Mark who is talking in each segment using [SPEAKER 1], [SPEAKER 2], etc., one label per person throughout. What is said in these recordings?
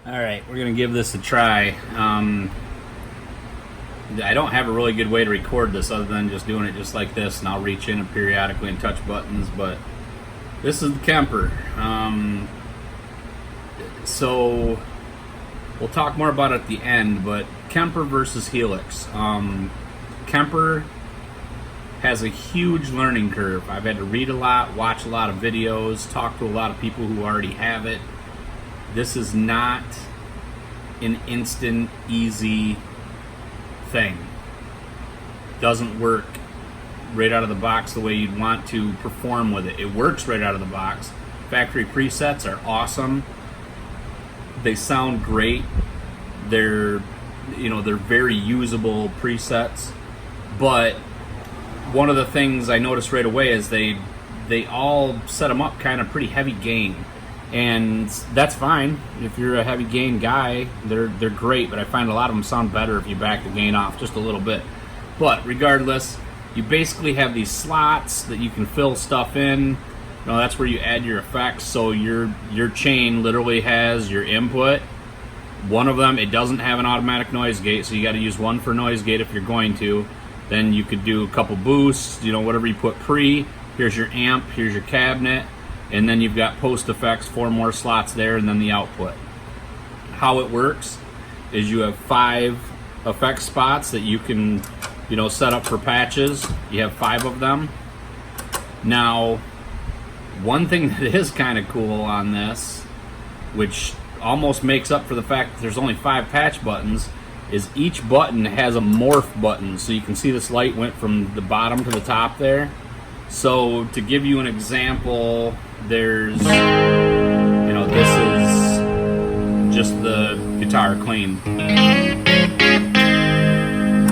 [SPEAKER 1] Alright, we're going to give this a try. I don't have a really good way to record this other than just doing it just like this, and I'll reach in and periodically and touch buttons, but this is the Kemper. So we'll talk more about it at the end, but Kemper versus Helix. Kemper has a huge learning curve. I've had to read a lot, watch a lot of videos, talk to a lot of people who already have it. This is not an instant, easy thing. Doesn't work right out of the box the way you'd want to perform with it. It works right out of the box. Factory presets are awesome. They sound great. They're very usable presets. But one of the things I noticed right away is they all set them up kind of pretty heavy gain. And that's fine. If you're a heavy gain guy, they're great, but I find a lot of them sound better if you back the gain off just a little bit. But regardless, you basically have these slots that you can fill stuff in. That's where you add your effects. So your chain literally has your input. One of them, it doesn't have an automatic noise gate, so you got to use one for noise gate if you're going to. Then you could do a couple boosts, whatever you put pre. Here's your amp, here's your cabinet. And then you've got post effects, 4 more slots there, and then the output. How it works is you have 5 effect spots that you can, set up for patches. You have 5 of them. Now, one thing that is kind of cool on this, which almost makes up for the fact that there's only 5 patch buttons, is each button has a morph button. So you can see this light went from the bottom to the top there. So to give you an example, there's, this is just the guitar clean.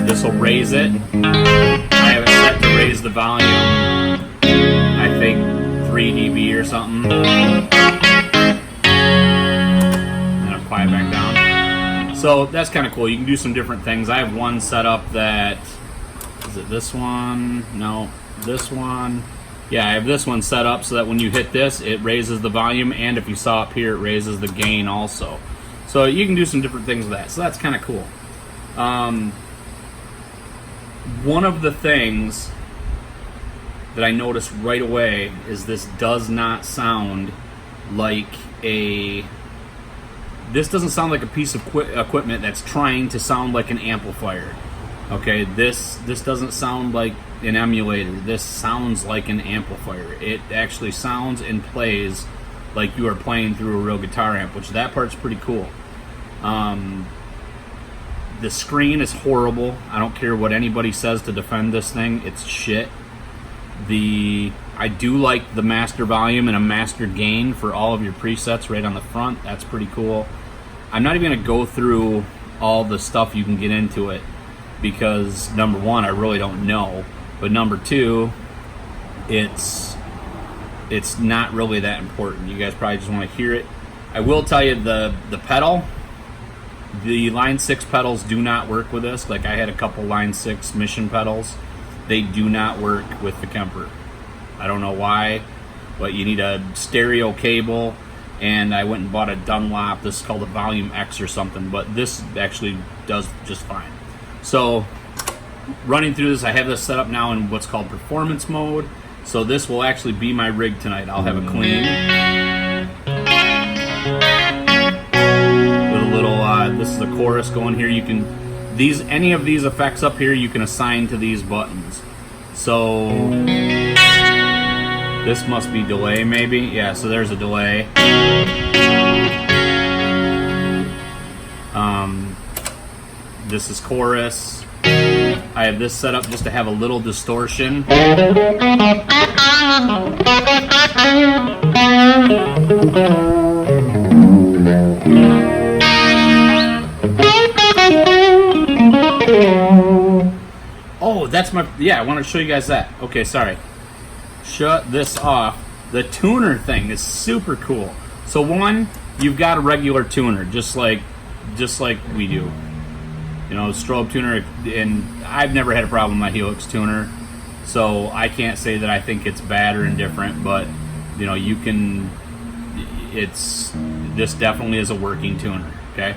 [SPEAKER 1] This will raise it. I have it set to raise the volume, I think 3 dB or something. And I'll quiet back down. So that's kind of cool. You can do some different things. I have one set up that, is it this one? No. This one, yeah, I have this one set up so that when you hit this, it raises the volume, and if you saw up here, it raises the gain also. So you can do some different things with that. So that's kind of cool. One of the things that I noticed right away is this does not sound like this doesn't sound like a piece of equipment that's trying to sound like an amplifier. Okay, this doesn't sound like an emulator. This sounds like an amplifier. It actually sounds and plays like you are playing through a real guitar amp, which that part's pretty cool. The screen is horrible. I don't care what anybody says to defend this thing. It's shit. I do like the master volume and a master gain for all of your presets right on the front. That's pretty cool. I'm not even going to go through all the stuff you can get into it, because number one, I really don't know, but number two, it's not really that important. You guys probably just want to hear it. I will tell you the pedal, the Line 6 pedals do not work with this. Like, I had a couple Line 6 Mission pedals. They do not work with the Kemper. I don't know why, but you need a stereo cable, and I went and bought a Dunlop. This is called a Volume X or something, but this actually does just fine. So running through this, I have this set up now in what's called performance mode. So this will actually be my rig tonight. I'll have it clean with a little, this is a chorus going here. You can, any of these effects up here, you can assign to these buttons. So this must be delay maybe. Yeah, so there's a delay. This is chorus. I have this set up just to have a little distortion. Oh, that's my, yeah, I want to show you guys that. Okay, sorry. Shut this off. The tuner thing is super cool. So one, you've got a regular tuner, just like we do. Strobe tuner, and I've never had a problem with my Helix tuner, so I can't say that I think it's bad or indifferent, but this definitely is a working tuner. okay?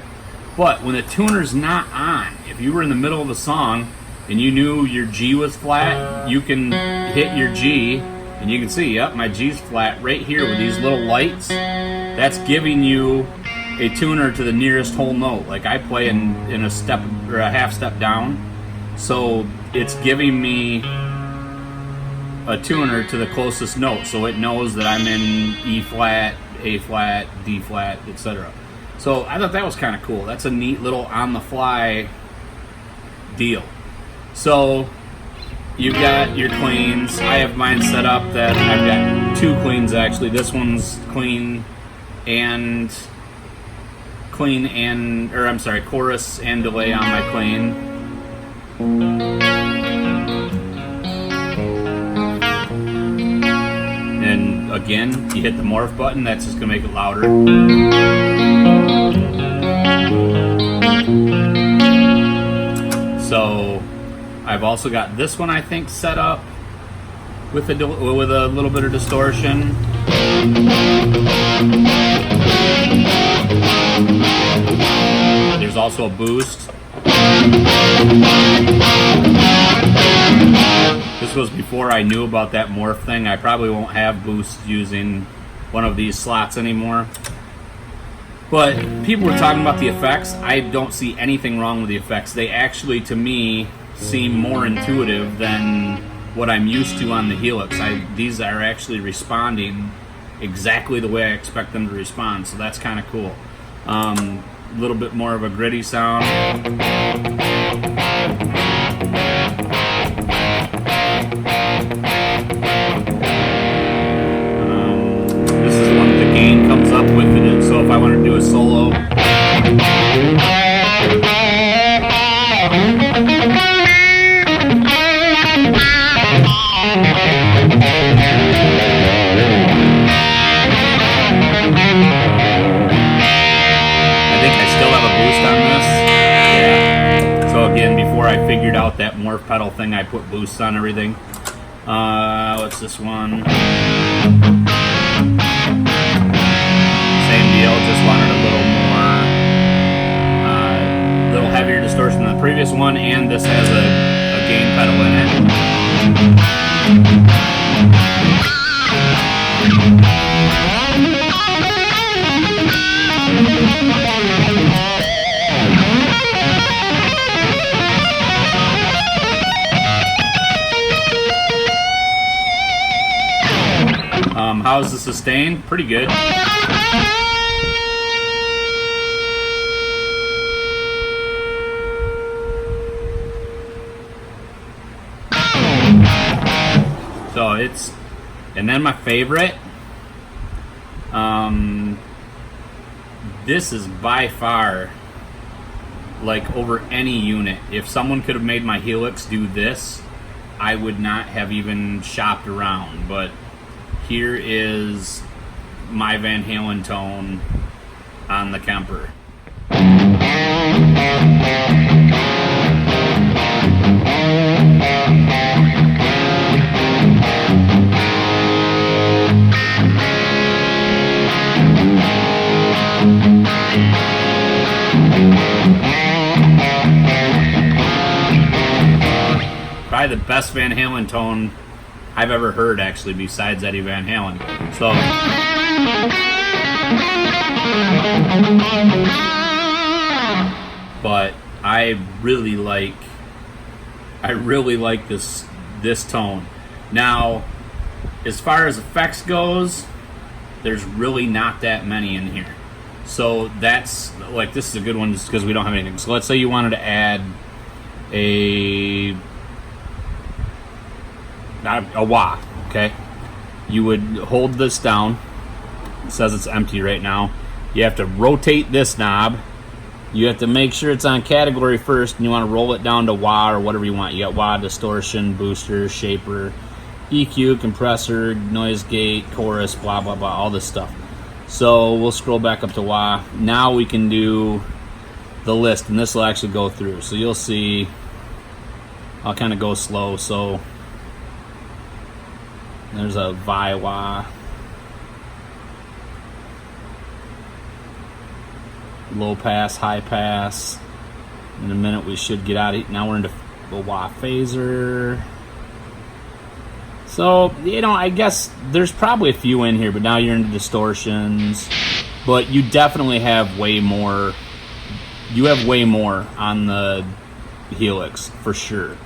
[SPEAKER 1] But when the tuner's not on, if you were in the middle of a song and you knew your G was flat, you can hit your G and you can see, yep, my G's flat right here with these little lights. That's giving you a tuner to the nearest whole note. Like I play in a step or a half step down, so it's giving me a tuner to the closest note, so it knows that I'm in E flat, A flat, D flat, etc. So I thought that was kind of cool. That's a neat little on the fly deal. So you've got your cleans. I have mine set up that I've got 2 cleans actually. This one's clean and chorus and delay on my clean. And again, you hit the morph button, that's just gonna make it louder. So I've also got this one, I think, set up with a little bit of distortion. There's also a boost. This was before I knew about that morph thing. I probably won't have boost using one of these slots anymore. But people were talking about the effects. I don't see anything wrong with the effects. They actually, to me, seem more intuitive than what I'm used to on the Helix. These are actually responding exactly the way I expect them to respond, so that's kind of cool. A little bit more of a gritty sound. This is the one that the gain comes up with it, so if I want to do a solo. Before I figured out that morph pedal thing, I put boosts on everything. What's this one? Same deal, just wanted a little heavier distortion than the previous one, and this has a gain pedal in it. How's the sustain? Pretty good. So it's, and then my favorite, this is by far, like, over any unit. If someone could have made my Helix do this, I would not have even shopped around. But here is my Van Halen tone on the Kemper. Probably the best Van Halen tone I've ever heard, actually, besides Eddie Van Halen. So, but I really like this tone. Now, as far as effects goes, there's really not that many in here. So that's, like, this is a good one just because we don't have anything. So let's say you wanted to add a wah, okay? You would hold this down. It says it's empty right now. You have to rotate this knob. You have to make sure it's on category first, and you want to roll it down to wah or whatever you want. You got wah, distortion, booster, shaper, EQ, compressor, noise gate, chorus, blah, blah, blah, all this stuff. So we'll scroll back up to wah. Now we can do the list, and this will actually go through. So you'll see, I'll kind of go slow. So there's a vi-wah. low pass, high pass. In a minute we should get out of it. Now we're into the wah phaser. So, you know, I guess there's probably a few in here, but now you're into distortions. But you definitely have way more. You have way more on the Helix, for sure.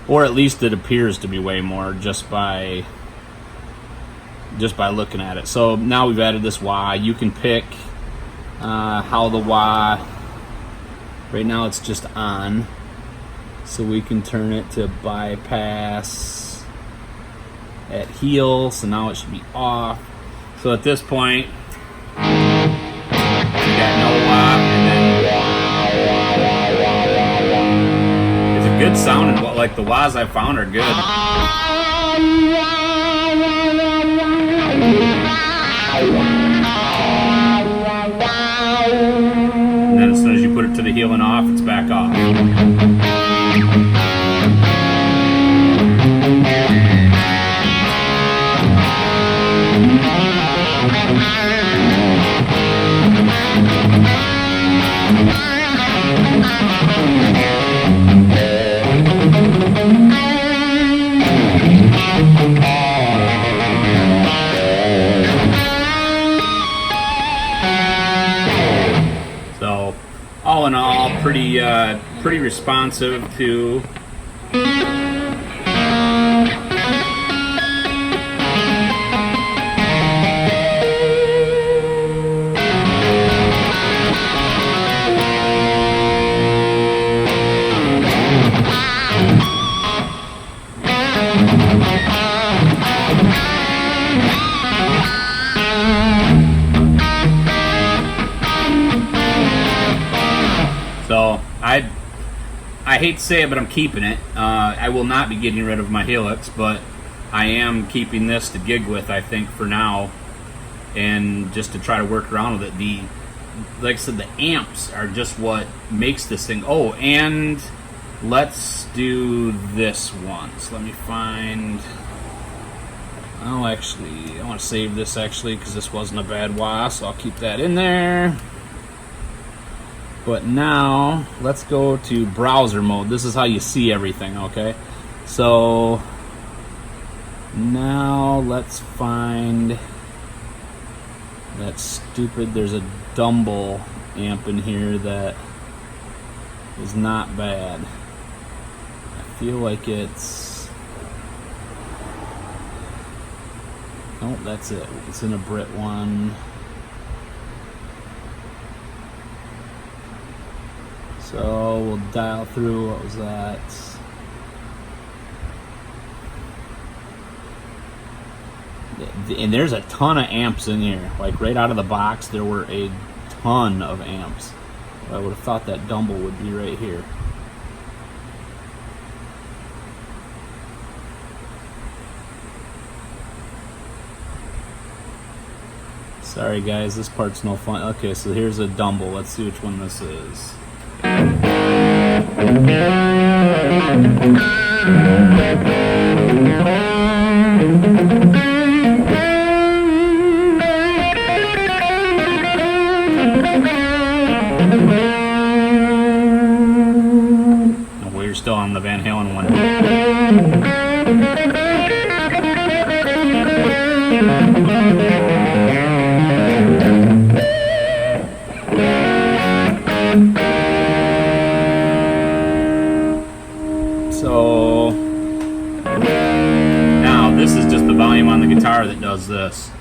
[SPEAKER 1] Or at least it appears to be way more just by looking at it. So now we've added this wah. You can pick how the wah. Right now it's just on. So we can turn it to bypass at heel, so now it should be off. So at this point, we got no wah, and then it's a good sound, and like the wahs I found are good. And then as soon as you put it to the heel and off, it's back off. So, all in all, pretty responsive to So I hate to say it, but I'm keeping it. I will not be getting rid of my Helix, but I am keeping this to gig with, I think, for now, and just to try to work around with it. Like I said, the amps are just what makes this thing. Oh, and let's do this one. So let me find. Oh, actually, I want to save this actually because this wasn't a bad wah, so I'll keep that in there. But now, let's go to browser mode. This is how you see everything, okay? So, now let's find that stupid, there's a Dumble amp in here that is not bad. I feel like it's, oh, that's it. It's in a Brit one. So we'll dial through, what was that? And there's a ton of amps in here. Like right out of the box, there were a ton of amps. I would have thought that Dumble would be right here. Sorry guys, this part's no fun. Okay, so here's a Dumble. Let's see which one this is. We're still on the Van Halen one. So now this is just the volume on the guitar that does this.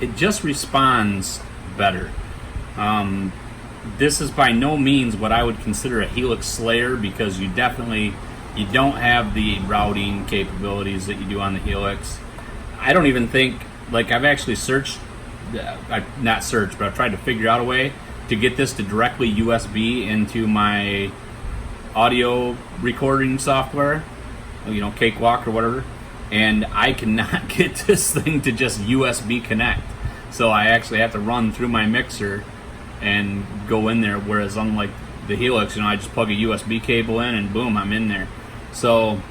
[SPEAKER 1] It just responds better. This is by no means what I would consider a Helix slayer, because you don't have the routing capabilities that you do on the Helix. I don't even think, like, I've actually searched, not searched, but I've tried to figure out a way to get this to directly USB into my audio recording software, you know, Cakewalk or whatever, and I cannot get this thing to just USB connect. So I actually have to run through my mixer and go in there, whereas unlike the Helix, you know, I just plug a USB cable in and boom, I'm in there. So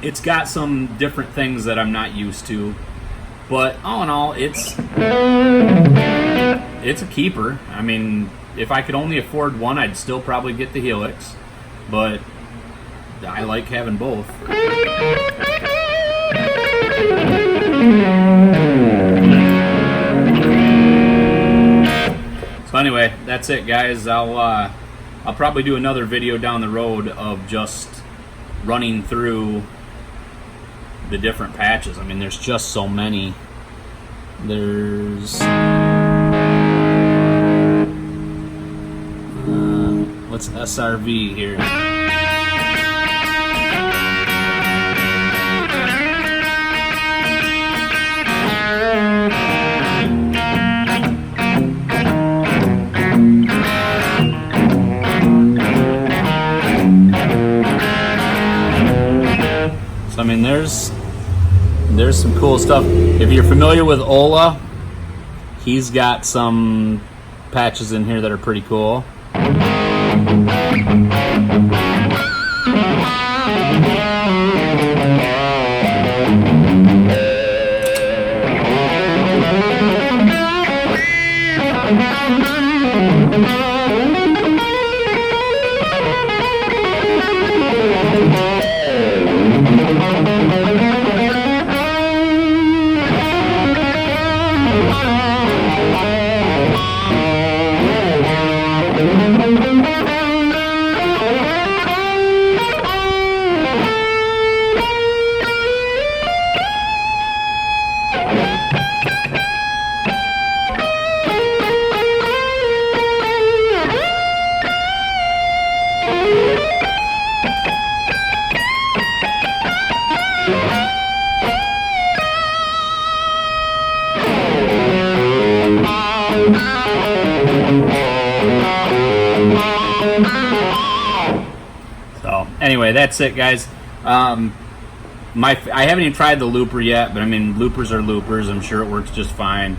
[SPEAKER 1] it's got some different things that I'm not used to, but all in all, it's a keeper. I mean, if I could only afford one, I'd still probably get the Helix, but I like having both. So anyway, that's it, guys. I'll probably do another video down the road of just running through the different patches. I mean, there's just so many. There's what's SRV here? So I mean, there's some cool stuff. If you're familiar with Ola, he's got some patches in here that are pretty cool. So anyway, that's it, guys. I haven't even tried the looper yet, but I mean, loopers are loopers. I'm sure it works just fine.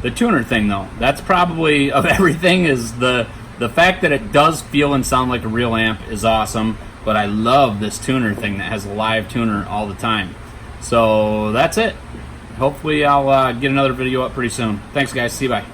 [SPEAKER 1] The tuner thing, though, that's probably, of everything, is the fact that it does feel and sound like a real amp is awesome. But I love this tuner thing that has a live tuner all the time. So that's it. Hopefully I'll get another video up pretty soon. Thanks, guys. See you. Bye.